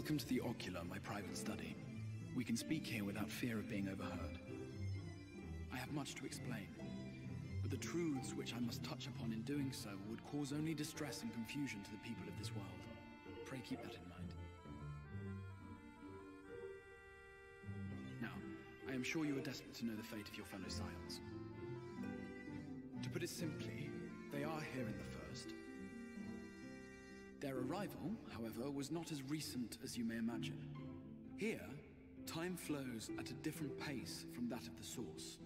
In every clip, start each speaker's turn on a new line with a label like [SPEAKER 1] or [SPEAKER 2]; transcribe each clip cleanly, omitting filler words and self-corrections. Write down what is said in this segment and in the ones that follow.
[SPEAKER 1] Welcome to the Ocular, my private study. We can speak here without fear of being overheard. I have much to explain, but the truths which I must touch upon in doing so would cause only distress and confusion to the people of this world. Pray keep that in mind. Now, I am sure you are desperate to know the fate of your fellow Scions. To put it simply, they are here in the First. Their arrival, however, was not as recent as you may imagine. Here, time flows at a different pace from that of the Source.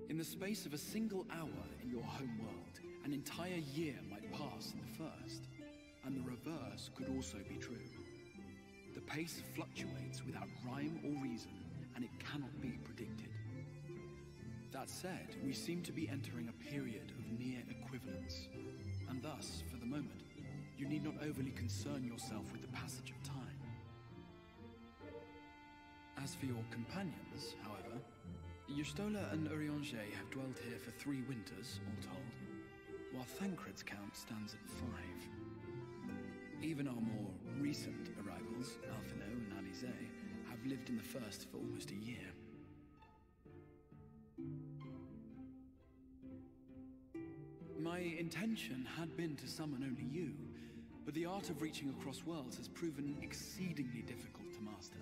[SPEAKER 1] In the space of a single hour in your home world, an entire year might pass in the First, and the reverse could also be true. The pace fluctuates without rhyme or reason, and it cannot be predicted. That said, we seem to be entering a period of near equivalence, and thus, for the moment, you need not overly concern yourself with the passage of time. As for your companions, however, Y'shtola and Urianger have dwelled here for 3 winters, all told, while Thancred's count stands at 5. Even our more recent arrivals, Alphino and Alizé, have lived in the First for almost a year. My intention had been to summon only you, but the art of reaching across worlds has proven exceedingly difficult to master.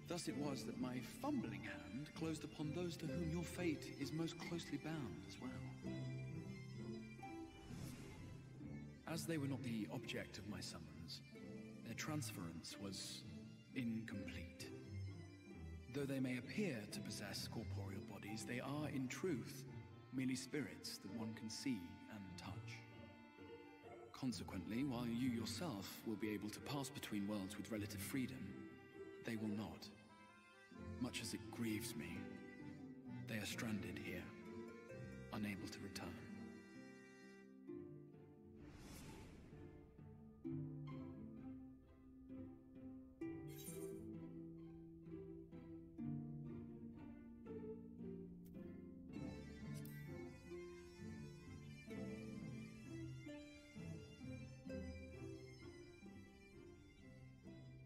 [SPEAKER 1] Thus it was that my fumbling hand closed upon those to whom your fate is most closely bound as well. As they were not the object of my summons, their transference was incomplete. Though they may appear to possess corporeal bodies, they are, in truth, merely spirits that one can see and touch. Consequently, while you yourself will be able to pass between worlds with relative freedom, they will not. Much as it grieves me, they are stranded here, unable to return.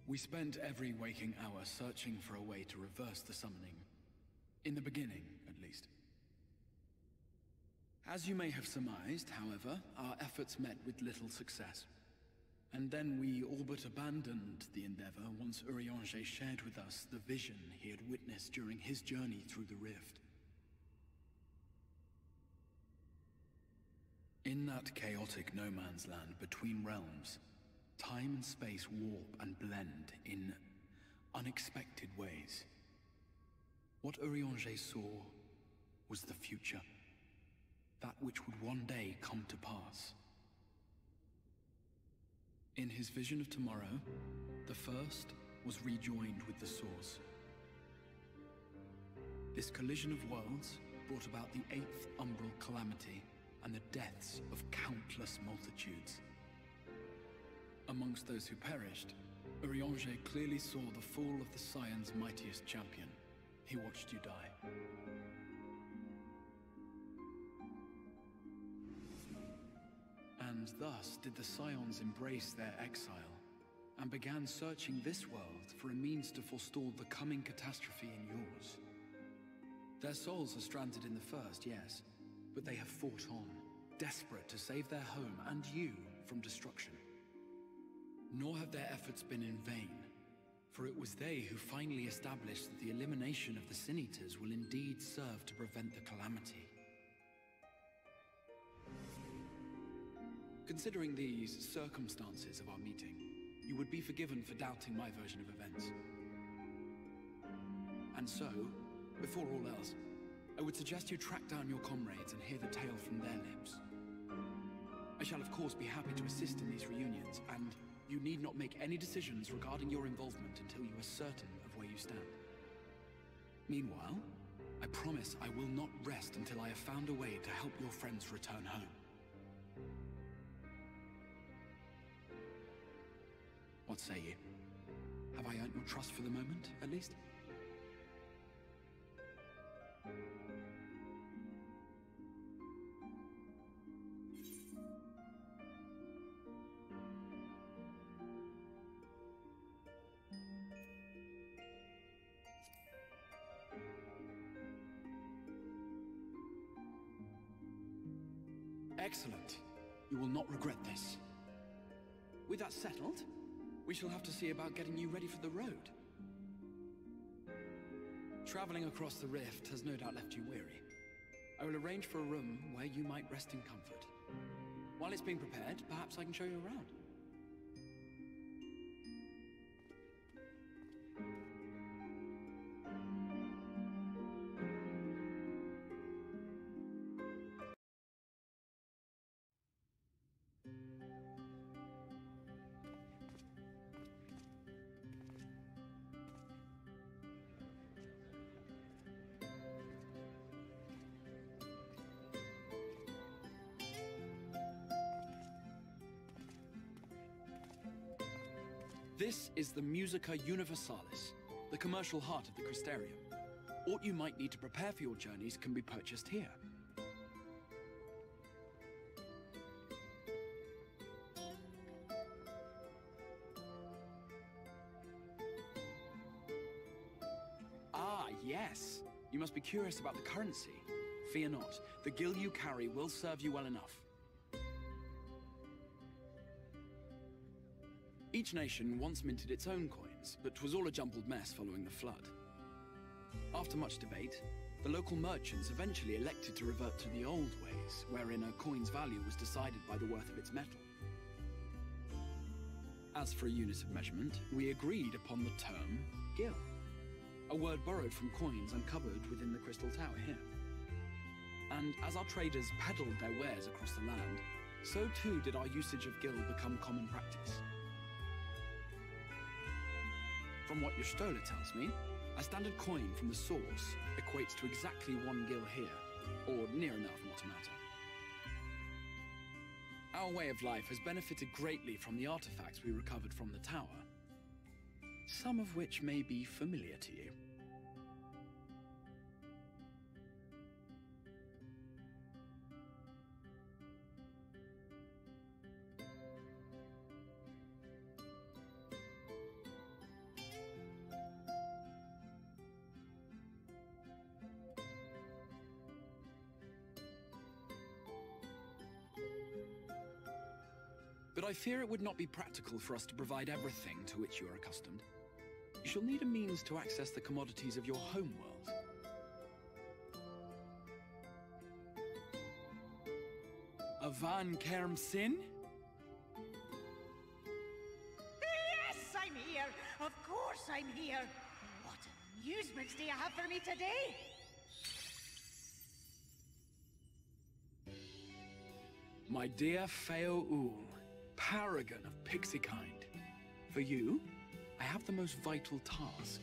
[SPEAKER 1] We spent every waking hour searching for a way to reverse the summoning. In the beginning, at least. As you may have surmised, however, our efforts met with little success. And then we all but abandoned the endeavor once Urianger shared with us the vision he had witnessed during his journey through the rift. In that chaotic no-man's land between realms, time and space warp and blend in unexpected ways. What Urianger saw was the future, that which would one day come to pass. In his vision of tomorrow, the First was rejoined with the Source. This collision of worlds brought about the 8th umbral calamity and the deaths of countless multitudes. Amongst those who perished, Urianger clearly saw the fall of the Scion's mightiest champion. He watched you die. And thus did the Scions embrace their exile, and began searching this world for a means to forestall the coming catastrophe in yours. Their souls are stranded in the First, yes, but they have fought on, desperate to save their home and you from destruction. Nor have their efforts been in vain, for it was they who finally established that the elimination of the Sin Eaters will indeed serve to prevent the calamity. Considering these circumstances of our meeting, you would be forgiven for doubting my version of events. And so, before all else, I would suggest you track down your comrades and hear the tale from their lips. I shall of course be happy to assist in these reunions, and you need not make any decisions regarding your involvement until you are certain of where you stand. Meanwhile, I promise I will not rest until I have found a way to help your friends return home. What say you? Have I earned your trust for the moment, at least? Excellent. You will not regret this. With that settled, we shall have to see about getting you ready for the road. Traveling across the rift has no doubt left you weary. I will arrange for a room where you might rest in comfort. While it's being prepared, perhaps I can show you around. This is the Musica Universalis, the commercial heart of the Crystarium. What you might need to prepare for your journeys can be purchased here. Ah, yes. You must be curious about the currency. Fear not. The gil you carry will serve you well enough. Each nation once minted its own coins, but 'twas all a jumbled mess following the flood. After much debate, the local merchants eventually elected to revert to the old ways, wherein a coin's value was decided by the worth of its metal. As for a unit of measurement, we agreed upon the term gil, a word borrowed from coins uncovered within the Crystal Tower here. And as our traders peddled their wares across the land, so too did our usage of gil become common practice. From what your stola tells me, a standard coin from the source equates to exactly 1 gil here, or near enough, not to matter. Our way of life has benefited greatly from the artifacts we recovered from the tower, some of which may be familiar to you. But I fear it would not be practical for us to provide everything to which you are accustomed. You shall need a means to access the commodities of your homeworld. A Van Kerm Sin?
[SPEAKER 2] Yes, I'm here! Of course I'm here! What amusements do you have for me today?
[SPEAKER 1] My dear Feo Ul, paragon of pixie kind. For you, I have the most vital task.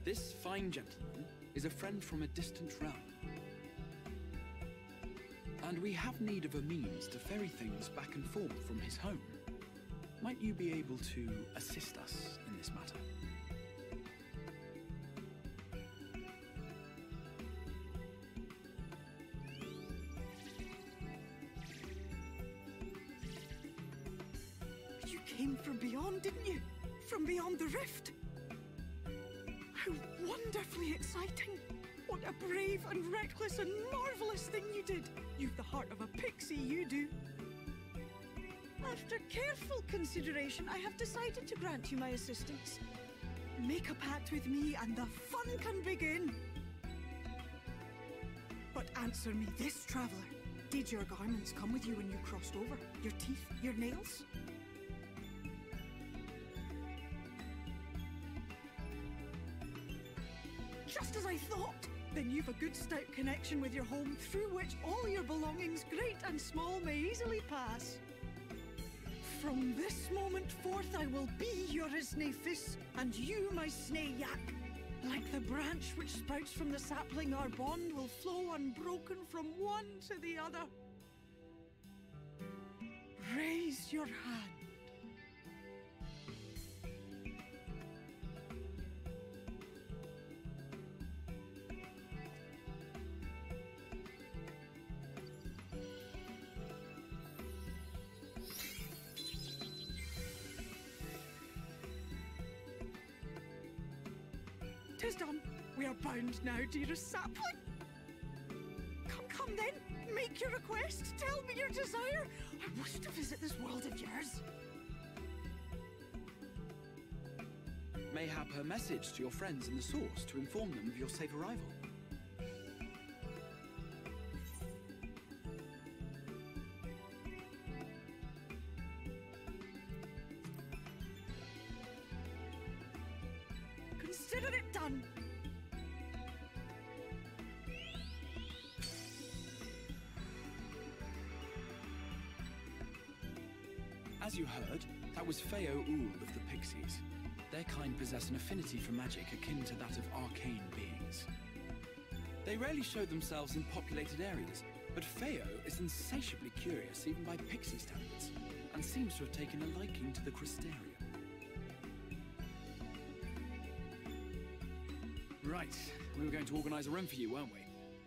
[SPEAKER 1] This fine gentleman is a friend from a distant realm. And we have need of a means to ferry things back and forth from his home. Might you be able to assist us in this matter?
[SPEAKER 3] Came from beyond, didn't you? From beyond the rift. How wonderfully exciting. What a brave and reckless and marvelous thing you did. You've the heart of a pixie, you do. After careful consideration, I have decided to grant you my assistance. Make a pact with me and the fun can begin. But answer me this, traveler. Did your garments come with you when you crossed over? Your teeth? Your nails? Just as I thought! Then you've a good stout connection with your home through which all your belongings, great and small, may easily pass. From this moment forth I will be your Isne Fis, and you my Sne Yak. Like the branch which sprouts from the sapling, our bond will flow unbroken from one to the other. Raise your hand. Tis done. We are bound now, dearest sapling. Come then. Make your request. Tell me your desire. I wish to visit this world of yours.
[SPEAKER 1] Mayhap her message to your friends in the Source to inform them of your safe arrival.
[SPEAKER 3] Consider it done.
[SPEAKER 1] As you heard, that was Feo Ul of the Pixies. Their kind possess an affinity for magic akin to that of arcane beings. They rarely show themselves in populated areas, but Feo is insatiably curious even by Pixie standards, and seems to have taken a liking to the Crystarium. Right, we were going to organize a room for you, weren't we?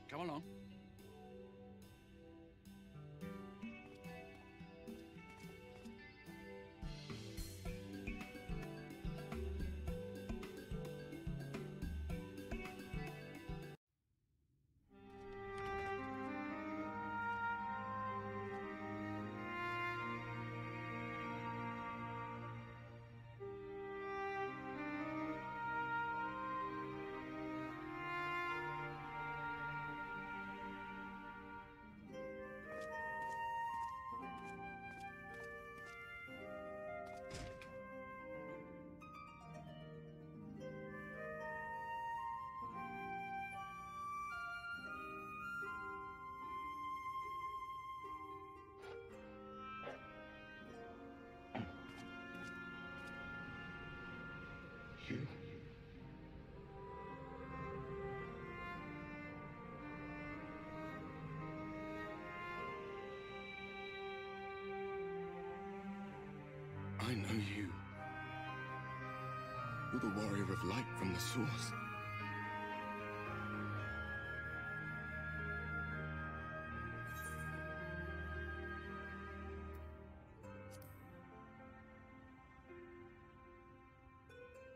[SPEAKER 1] Come along.
[SPEAKER 4] You. I know you. You're the warrior of light from the Source.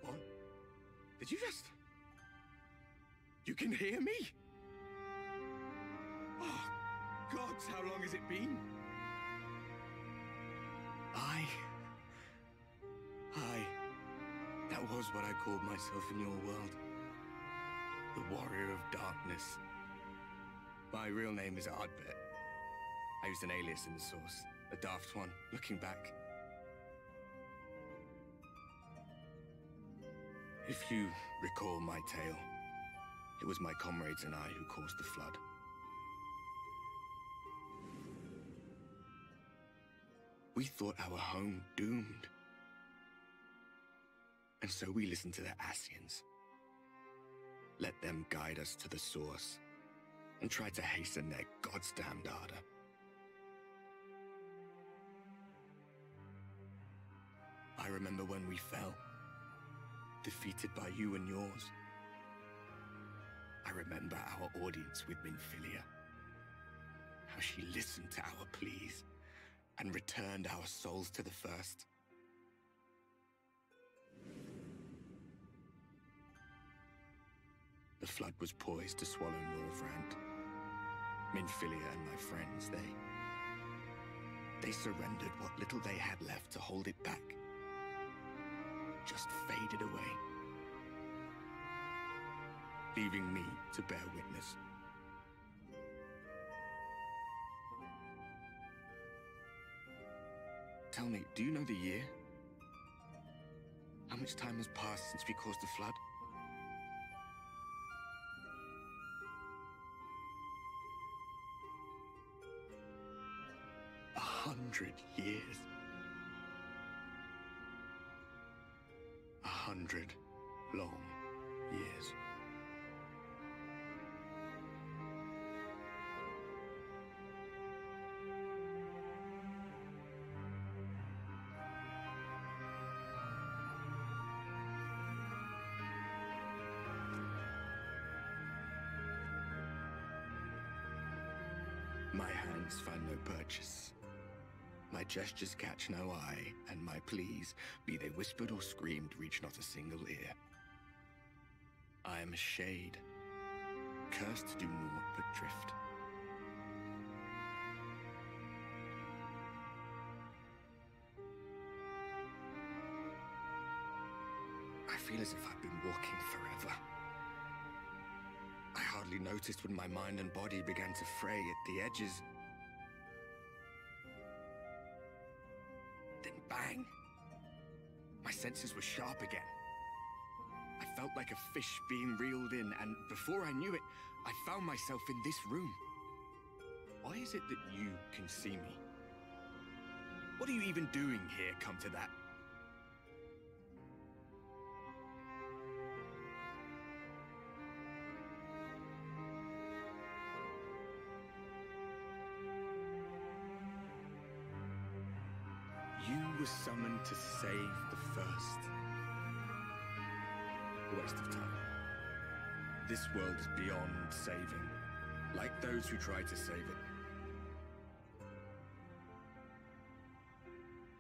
[SPEAKER 4] What? Did you just... You can hear me? Oh, gods, how long has it been? That was what I called myself in your world. The Warrior of Darkness. My real name is Ardbert. I used an alias in the Source, a daft one, looking back. If you recall my tale, it was my comrades and I who caused the flood. We thought our home doomed. And so we listened to the Ascians. Let them guide us to the Source, and tried to hasten their goddamned ardor. I remember when we fell, defeated by you and yours. I remember our audience with Minfilia, how she listened to our pleas, and returned our souls to the First. The flood was poised to swallow Norvrandt. Minfilia and my friends, they surrendered what little they had left to hold it back. Just faded away, leaving me to bear witness. Tell me, do you know the year? How much time has passed since we caused the flood? 100 years. 100 long years. My hands find no purchase. My gestures catch no eye, and my pleas, be they whispered or screamed, reach not a single ear. I am a shade, cursed to do naught but drift. feel as if I've been walking forever. I hardly noticed when my mind and body began to fray at the edges. Then bang! My senses were sharp again. I felt like a fish being reeled in, and before I knew it, I found myself in this room. Why is it that you can see me? What are you even doing here, come to that? You were summoned to save the First. A waste of time. This world is beyond saving, like those who try to save it.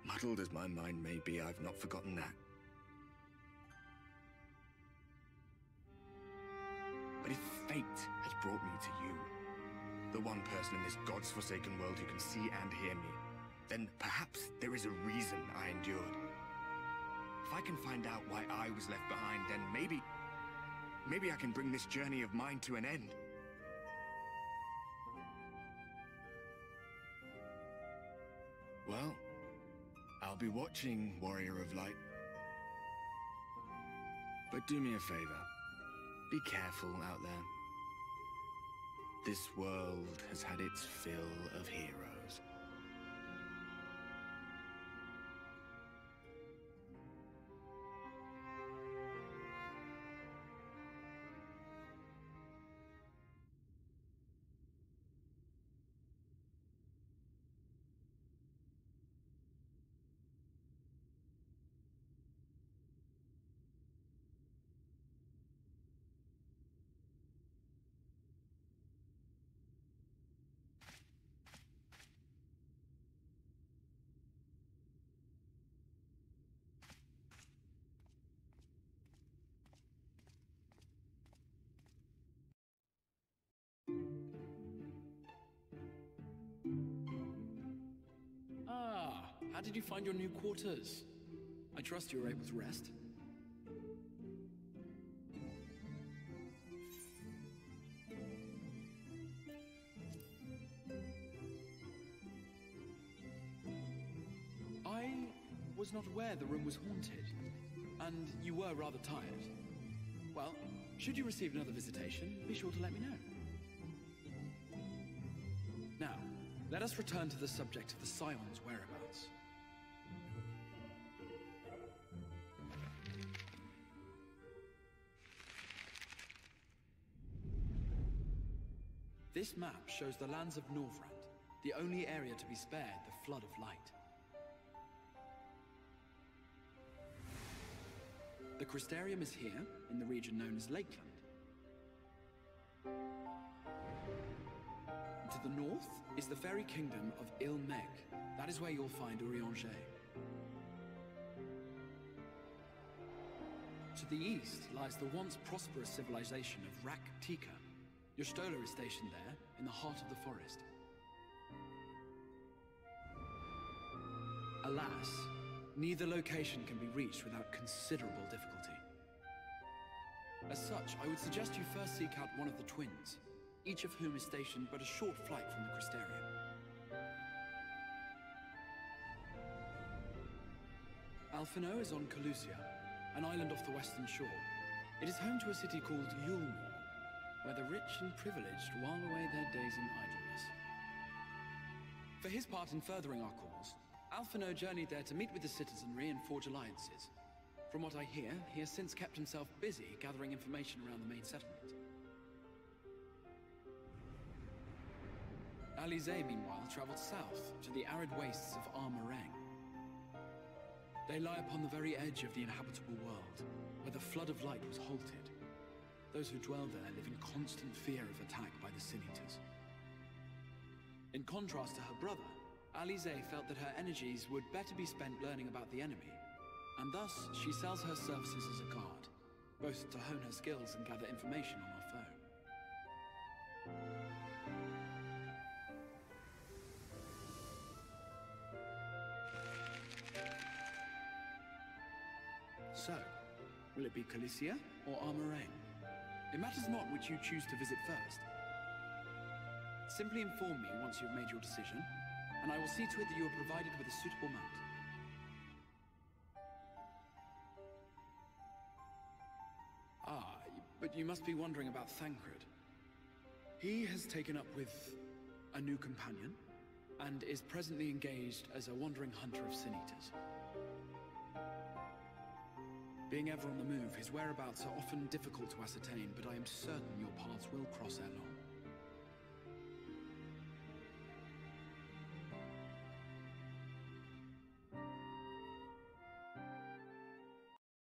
[SPEAKER 4] Muddled as my mind may be, I've not forgotten that. But if fate has brought me to you, the one person in this God's-forsaken world who can see and hear me, then perhaps there is a reason I endured. If I can find out why I was left behind, then maybe I can bring this journey of mine to an end. Well, I'll be watching, Warrior of Light. But do me a favor. Be careful out there. This world has had its fill of heroes.
[SPEAKER 1] How did you find your new quarters? I trust you were able to rest. I was not aware the room was haunted, and you were rather tired. Well, should you receive another visitation, be sure to let me know. Now, let us return to the subject of the Scion's whereabouts. This map shows the lands of Norvrandt, the only area to be spared the flood of light. The Crystarium is here, in the region known as Lakeland. To the north is the fairy kingdom of Il-Meg. That is where you'll find Urianger. To the east lies the once prosperous civilization of Rak-Tika. Your Stola is stationed there, in the heart of the forest. Alas, neither location can be reached without considerable difficulty. As such, I would suggest you first seek out one of the twins, each of whom is stationed but a short flight from the Crystarium. Alphino is on Calusia, an island off the western shore. It is home to a city called Yulmore, where the rich and privileged while away their days in idleness. For his part in furthering our cause, Alphino journeyed there to meet with the citizenry and forge alliances. From what I hear, he has since kept himself busy gathering information around the main settlement. Alize, meanwhile, traveled south to the arid wastes of Armareng. They lie upon the very edge of the inhabitable world, where the flood of light was halted. Those who dwell there live in constant fear of attack by the Sin-Eaters. In contrast to her brother, Alize felt that her energies would better be spent learning about the enemy, and thus she sells her services as a guard, both to hone her skills and gather information on our foe. So, Will it be Calicia or Armoraine? It matters not which you choose to visit first. Simply inform me once you've made your decision, and I will see to it that you are provided with a suitable mount. Ah, but you must be wondering about Thancred. He has taken up with a new companion, and is presently engaged as a wandering hunter of sin-eaters. Being ever on the move, his whereabouts are often difficult to ascertain, but I am certain your paths will cross ere long.